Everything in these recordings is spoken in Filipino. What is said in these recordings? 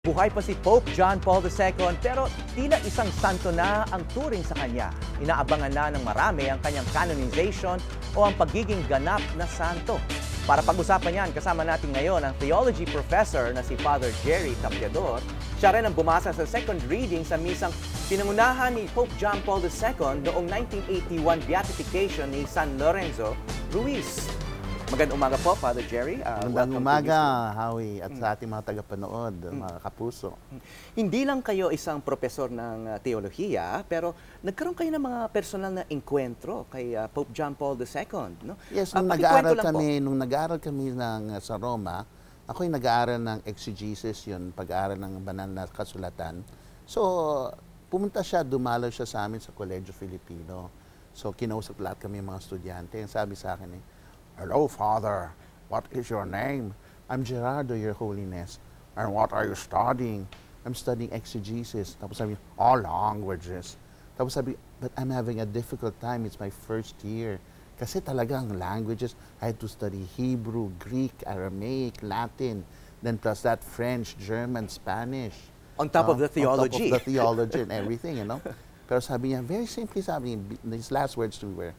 Buhay pa si Pope John Paul II pero tila isang santo na ang turing sa kanya. Inaabangan na ng marami ang kanyang canonization o ang pagiging ganap na santo. Para pag-usapan yan, kasama natin ngayon ang theology professor na si Father Jerry Tapiador. Siya rin ang bumasa sa second reading sa misang pinangunahan ni Pope John Paul II noong 1981 beatification ni San Lorenzo Ruiz. Magandang umaga po, Father Jerry. Magandang umaga, Howie, at sa ating mga tagapanood, mga kapuso. Hindi lang kayo isang profesor ng teolohiya, pero nagkaroon kayo ng mga personal na enkwentro kay Pope John Paul II, no? Yes, nung nag-aaral kami sa Roma, ako'y nag-aaral ng exegesis, yun, pag-aaral ng banal na kasulatan. So, dumalaw siya sa amin sa Colegio Filipino. So, kinausap lahat kami mga estudyante. Ang sabi sa akin "Hello, Father. What is your name?" "I'm Gerardo, Your Holiness." "And what are you studying?" "I'm studying exegesis." Tapos sabi, "All languages." Tapos sabi, "But I'm having a difficult time. It's my first year." Kasi talagang languages, I had to study Hebrew, Greek, Aramaic, Latin, then plus that French, German, Spanish. On top of the theology. On top of the theology and everything, you know. Pero sabi niya, very simply sabi niya, his last words to me were,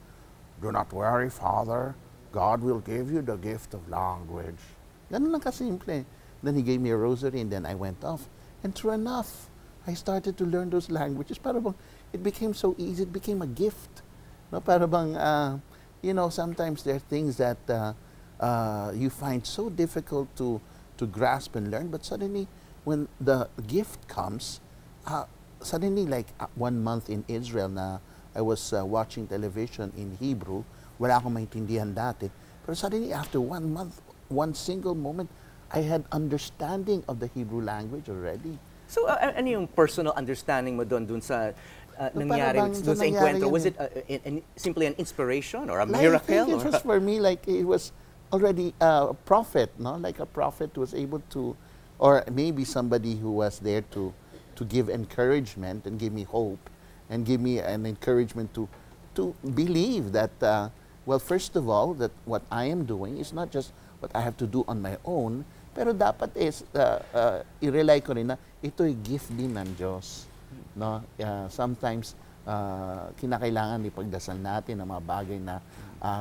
"Do not worry, Father. God will give you the gift of language." Ganun lang kasimple. Then he gave me a rosary and then I went off. And true enough, I started to learn those languages. Para bang, it became so easy, it became a gift. No, para bang, you know, sometimes there are things that you find so difficult to grasp and learn, but suddenly, when the gift comes, suddenly like 1 month in Israel na I was watching television in Hebrew, wala akong maintindihan dati. Pero suddenly, after 1 month, one single moment, I had understanding of the Hebrew language already. So, ano yung personal understanding mo doon sa nangyari doon sa encuentro? Was it simply an inspiration or a miracle? I think it was for me like it was already a prophet, no? Like a prophet was able to, or maybe somebody who was there to give encouragement and give me hope and give me an encouragement to believe that well, first of all, that what I am doing is not just what I have to do on my own, pero dapat is i-rely ko rin na ito'y gift din ng Diyos. No? Sometimes, kinakailangan ipagdasal natin ang mga bagay na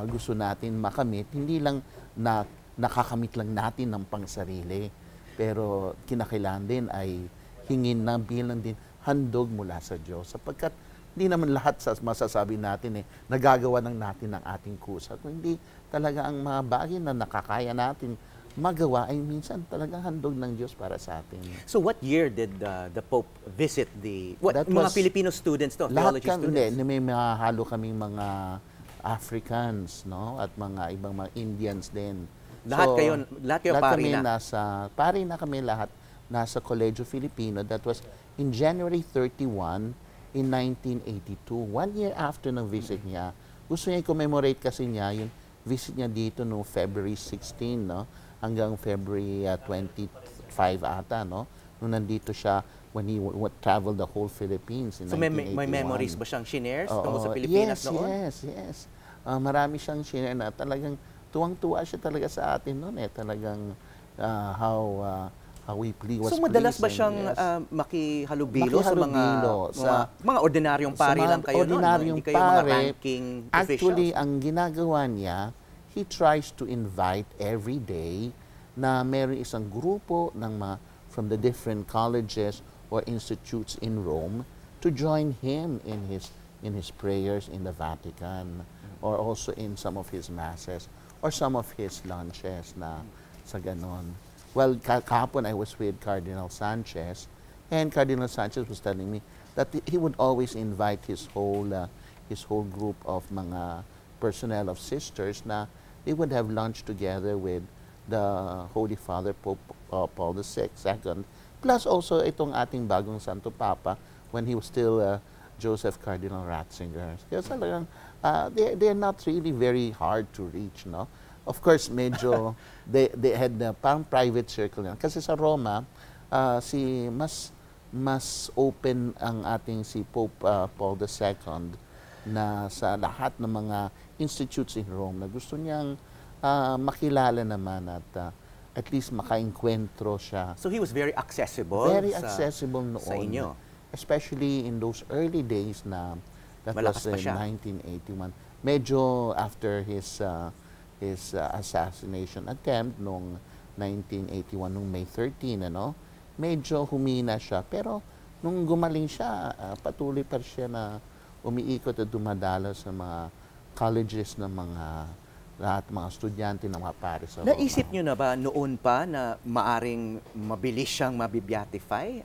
gusto natin makamit. Hindi lang na nakakamit lang natin ng pangsarili, pero kinakailangan din ay hingin na bilang din handog mula sa Diyos. Sapagkat hindi naman lahat sa masasabi natin nagagawa ng natin ng ating kusa. Kung hindi talaga ang mga bagay na nakakaya natin magawa ay minsan talagang handog ng Diyos para sa atin. So what year did the Pope visit mga Filipino students to, theology students? May mahalo kaming mga Africans, no? At mga ibang mga Indians din. Lahat kayo pari na? Pari na kami lahat. Nasa Colegio Filipino. That was in January 31, in 1982, 1 year after ng visit niya. Gusto niya i-commemorate kasi niya yung visit niya dito no February 16, no? Hanggang February 25 ata, no? Nung nandito siya when he traveled the whole Philippines in 1981. So may memories ba siyang shinare tungkol sa Pilipinas noon? Yes. Marami siyang shinare na talagang tuwang-tuwa siya talaga sa atin noon Talagang how we was so madalas ba siyang makihalubilo sa mga ordinaryong pari lang kayo noon? Hindi kayo mga ranking officials? Actually, ang ginagawa niya, he tries to invite every day na meron isang grupo from the different colleges or institutes in Rome to join him in his prayers in the Vatican or also in some of his masses or some of his lunches na sa ganon. Well, kahapon I was with Cardinal Sanchez, and Cardinal Sanchez was telling me that he would always invite his whole group of mga personnel of sisters na they would have lunch together with the Holy Father Pope Paul II, plus also itong ating bagong Santo Papa when he was still Joseph Cardinal Ratzinger. Kaya talagang they're not really very hard to reach, no? Of course, medyo they had parang private circle yan. Kasi sa Roma, mas open ang ating si Pope Paul II na sa lahat ng mga institutes in Rome na gusto niyang makilala naman at at least makaengkwentro siya. So he was very accessible Very sa, accessible noon. sa inyo. Especially in those early days na that Malakas pa was in siya. 1981. Medyo after his assassination attempt noong 1981, noong May 13, medyo humina siya. Pero nung gumaling siya, patuloy pa siya na umiikot at dumadalo sa mga colleges ng mga estudyante ng mga pares sa Roma. Naisip nyo na ba noon pa na maaring mabilis siyang mabibeatify?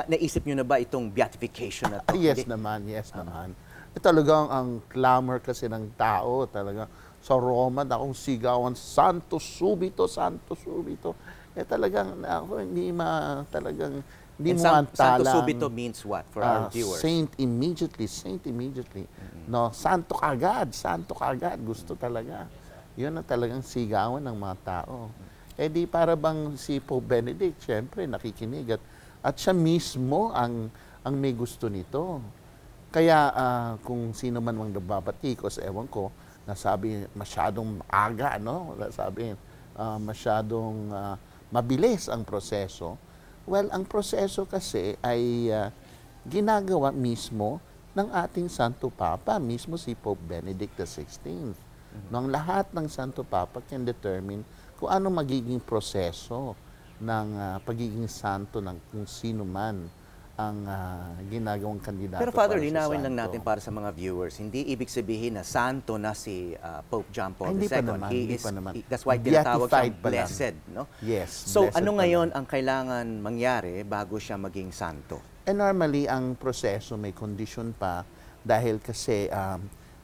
Naisip nyo na ba itong beatification na to? Yes naman. Talagang ang clamor kasi ng tao, talaga sa Roma, na akong sigawan, Santo Subito, Santo Subito. Talagang ako talagang hindi mo Santo antalang. Subito means what for our viewers? Saint immediately. No, santo kagad, gusto talaga. Yun ang talagang sigawan ng mga tao. Di para bang si Pope Benedict, syempre nakikinig at siya mismo ang may gusto nito. Kaya kung sino man mang nababatikos, ewan ko, nasabi masyadong aga, nasabi masyadong mabilis ang proseso. Well, ang proseso kasi ay ginagawa mismo ng ating Santo Papa, mismo si Pope Benedict XVI. Ang lahat ng Santo Papa can determine kung ano magiging proseso ng pagiging santo ng kung sino man ang ginagawang kandidato. Pero Father, para sa linawin santo. lang natin para sa mga viewers, hindi ibig sabihin na santo na si Pope John Paul II. Hindi pa naman. That's why tinatawag Beatified siyang pa lang. blessed. No? Yes. So blessed ano pa ngayon lang. ang kailangan mangyari bago siya maging santo? Normally, ang proseso may condition pa dahil kasi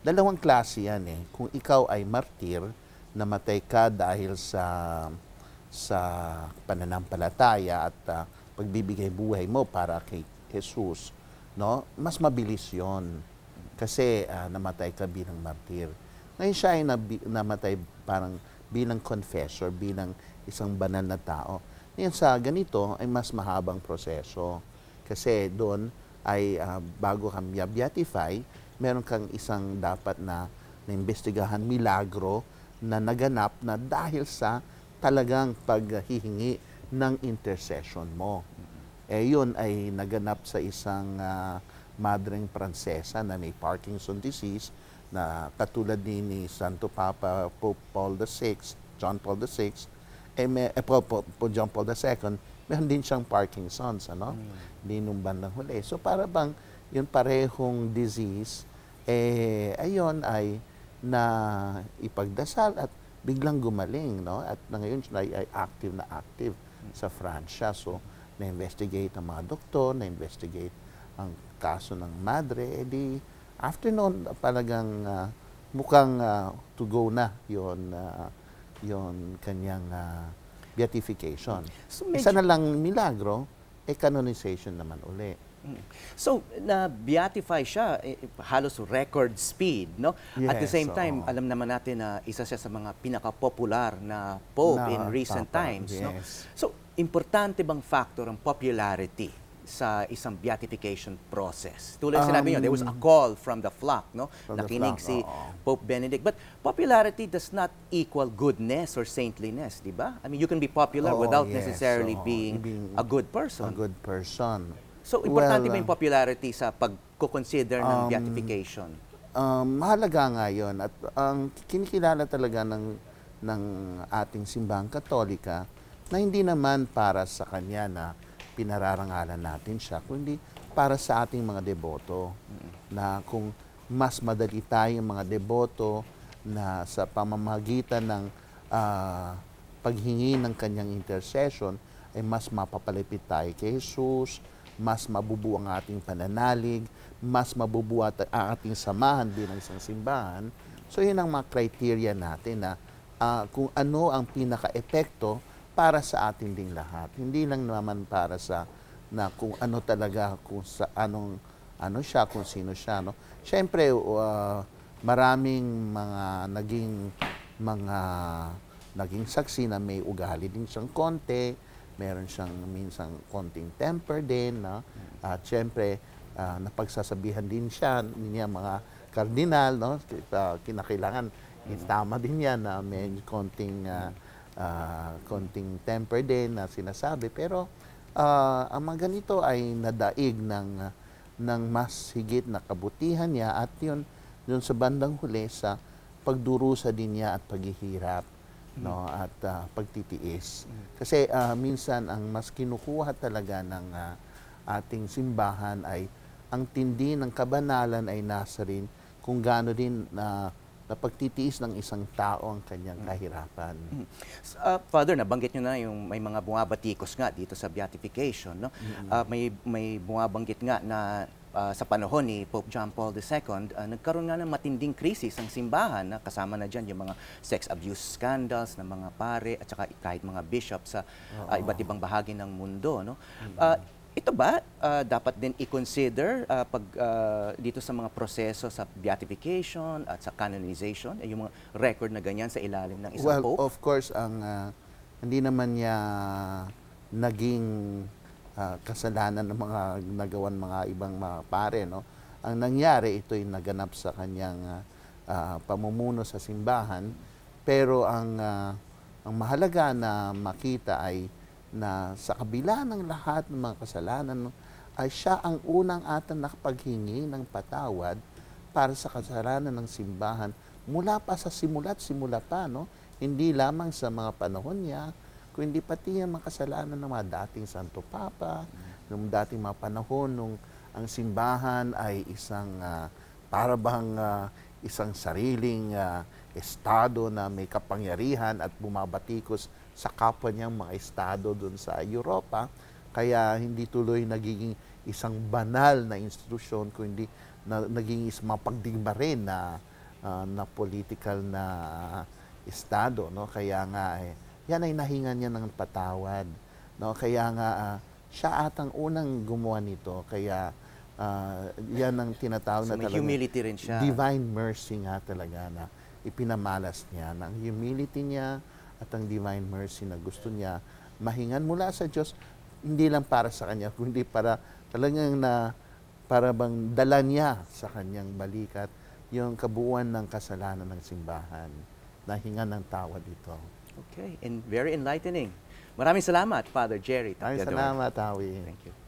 dalawang klase yan eh. Kung ikaw ay martir, namatay ka dahil sa pananampalataya at pagbibigay buhay mo para kay Jesus, mas mabilis yon kasi namatay ka bilang martir. Ngayon siya ay namatay parang bilang confessor, bilang isang banal na tao. Ngayon sa ganito ay mas mahabang proseso. Kasi doon ay bago kang beatify, meron kang isang dapat na imbestigahan milagro na naganap na dahil sa talagang paghihingi ng intercession mo. Yun ay naganap sa isang madreng Pransesa na may Parkinson disease na katulad ni Santo Papa Pope Paul VI, John Paul VI, John Paul II, meron din siyang Parkinson's, Di nung bandang huli. So para bang yung parehong disease, ayon ay na ipagdasal at biglang gumaling, At ngayon siya ay active sa Francia. So na-investigate ang mga doktor, na-investigate ang kaso ng madre. After noon, talagang mukhang to go na yon kanyang beatification. So, Isa na lang milagro, canonization naman uli. So, na-beatify siya, halos record speed, no? At the Yes, same time, oo. alam naman natin na isa siya sa mga pinaka-popular na Pope Na in recent Papa, times, no? yes. So, importante bang factor ang popularity sa isang beatification process? Tulad ng sinabi niyo, there was a call from the flock, no? From the Nakinig flock, si oo. Pope Benedict. But popularity does not equal goodness or saintliness, di ba? I mean, you can be popular Oo, without yes, necessarily oo. being a good person. A good person. So, importante ba Well, yung popularity sa pagko-consider ng beatification? Mahalaga nga yun. At ang kinikilala talaga ng ating simbahang Katolika na hindi naman para sa kanya na pinararangalan natin siya, kundi para sa ating mga deboto. Na kung mas madali tayong mga deboto na sa pamamagitan ng paghingi ng kanyang intercession, ay mas mapapalapit tayo kay Jesus, mas mabubuo ang ating pananalig, mas mabubuo ang ating samahan bilang isang simbahan. So yun ang mga criteria natin na kung ano ang pinaka-epekto para sa atin ding lahat. Hindi lang naman para sa na kung ano talaga, kung sa ano siya, kung sino siya. No? Siyempre, maraming naging saksi na may ugali din siyang konti, meron siyang minsan konting temper din, no? At syempre, napagsasabihan din niya mga kardinal, no? Kinakailangan, tama din yan na may konting konting temper din na sinasabi. Pero ang mga ganito ay nadaig ng mas higit na kabutihan niya at yun sa bandang huli sa pagdurusa din niya at paghihirap, no, at pagtitiis. Kasi minsan ang mas kinukuha talaga ng ating simbahan ay ang tindi ng kabanalan ay nasa rin kung gaano din na pagtitiis ng isang tao ang kanyang kahirapan. Father, nabanggit nyo na yung may mga bumabatikos nga dito sa beatification. No? May bumabanggit nga na sa panahon ni Pope John Paul II, nagkaroon nga ng matinding krisis ang simbahan. Na kasama na dyan yung mga sex abuse scandals ng mga pare at saka kahit mga bishop sa iba't ibang bahagi ng mundo. No? Ito ba dapat din i-consider dito sa mga proseso sa beatification at sa canonization, yung mga record na ganyan sa ilalim ng isang pope? Of course, hindi naman niya naging kasalanan ng mga nagawan mga ibang mga pare. No? Ang nangyari, ito'y naganap sa kanyang pamumuno sa simbahan. Pero ang mahalaga na makita ay na sa kabila ng lahat ng mga kasalanan, ay siya ang unang atang nakapaghingi ng patawad para sa kasalanan ng simbahan mula pa sa simula pa, no? Hindi lamang sa mga panahon niya, kundi pati ang mga kasalanan ng mga dating Santo Papa, nung dating mga panahon nung ang simbahan ay isang parabang isang sariling estado na may kapangyarihan at bumabatikos sa kapwa niyang mga estado doon sa Europa, kaya hindi tuloy nagiging isang banal na institusyon, kundi naging mapagdigma rin na political na estado. No? Kaya nga, yan ay nahingan niya ng patawad. No? Kaya nga, siya atang unang gumawa nito, kaya yan ang tinatawag So na may talaga humility rin siya. divine mercy nga talaga na ipinamalas niya, ng humility niya at ang divine mercy na gusto niya mahingan mula sa Diyos, hindi lang para sa kanya, kundi para talagang para bang dala niya sa kanyang balikat yung kabuuan ng kasalanan ng simbahan, na hingan ng tawad ito. Okay, and very enlightening. Maraming salamat, Father Jerry. Ay, salamat, Howie. Thank you.